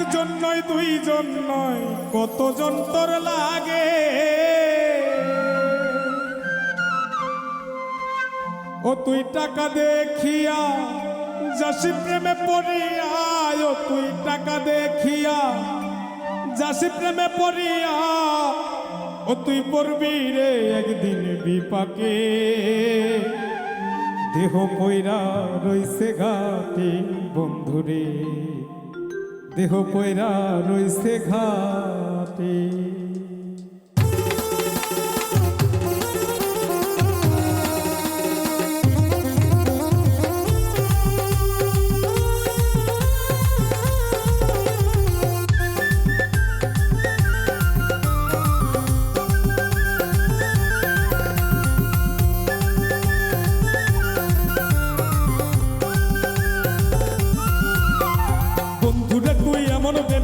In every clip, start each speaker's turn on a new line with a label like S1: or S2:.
S1: একজন নয় দুইজন নয় কতজন তোর লাগে ও তুই টাকা দেখিয়া যাসি প্রেমে পড়িয়া ও তুই টাকা দেখিয়া যাসি প্রেমে পড়িয়া ও তুই পড়বি রে একদিন বিপাকে দেহ পয়রা রইছে ঘাটে বন্ধুরে দেহ পয়রা রইছে ঘাটে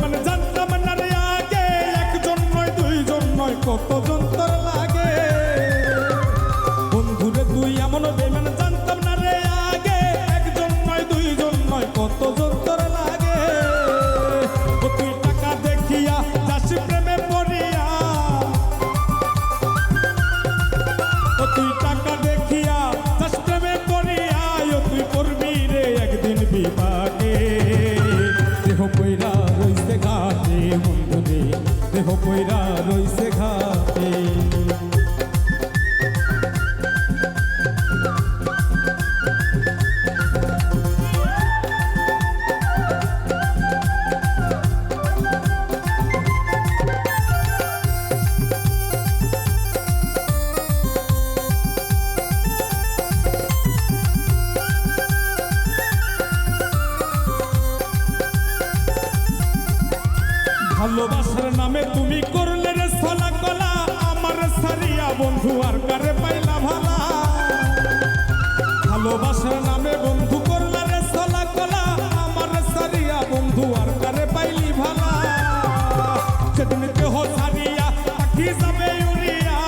S1: মানে জানতাম না রে আগে একজন নয় দুইজন নয় কতজন তোর লাগে বন্ধুরে তুই এমন বেমান জানতাম না রে আগে একজন নয় দুইজন নয় কতজন তোর লাগে ও তুই টাকা দেখিয়া যাসি প্রেমে পড়িয়া ও তুই টাকা দেখিয়া যাসি প্রেমে পড়িয়া ও তুই পড়বি রে একদিন বিপাকে দেহ পয়রা রইছে ঘাটে বন্ধুরে দেহ পয়রা রইছে ঘাটে ভালোবাসার নামে তুমি করলে রে ছলা কলা আমার সারিয়া বন্ধু আর কারে পাইলা ভালা ভালোবাসার নামে বন্ধু করলে রে ছলা কলা আমার সারিয়া বন্ধু আর কারে পাইলি ভালা সেদিন দেহ সারিয়া পাখি যাবে উড়িয়া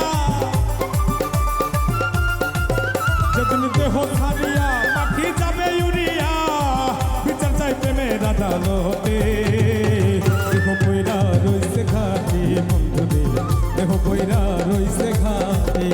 S1: সেদিন দেহ সারিয়া পাখি যাবে উড়িয়া বিচার চাই প্রেমের আদালতে দেহ পয়রা রইছে ঘাটে বন্ধুরে দেহ পয়রা রইছে ঘাটে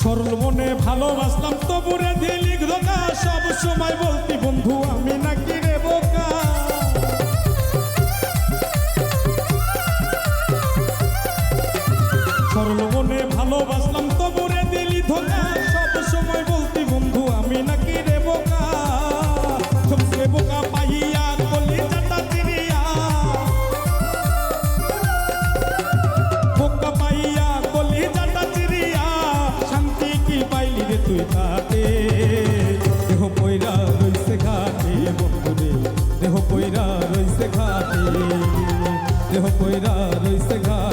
S1: সরল মনে ভালোবাসলাম তবুরে দিলি ধোকা সব সময় বলতি বন্ধু আমি নাকি রে বোকা সরল মনে ভালোবাসলাম তবুরে দিলি ধোকা সব সময় বলতি বন্ধু আমি নাকি রে বোকা সবসে বোকা পাইয়া কলি চাটা চিরিয়া বোকা পাইয়া কলি চাটা চিরিয়া শান্তি কি পাইলি রে তুই ঘাটে দেহ পয়রা রইছে ঘাটে বন্ধুরে দেহ পয়রা রইছে ঘাটে দেহ পয়রা রইছে ঘাটে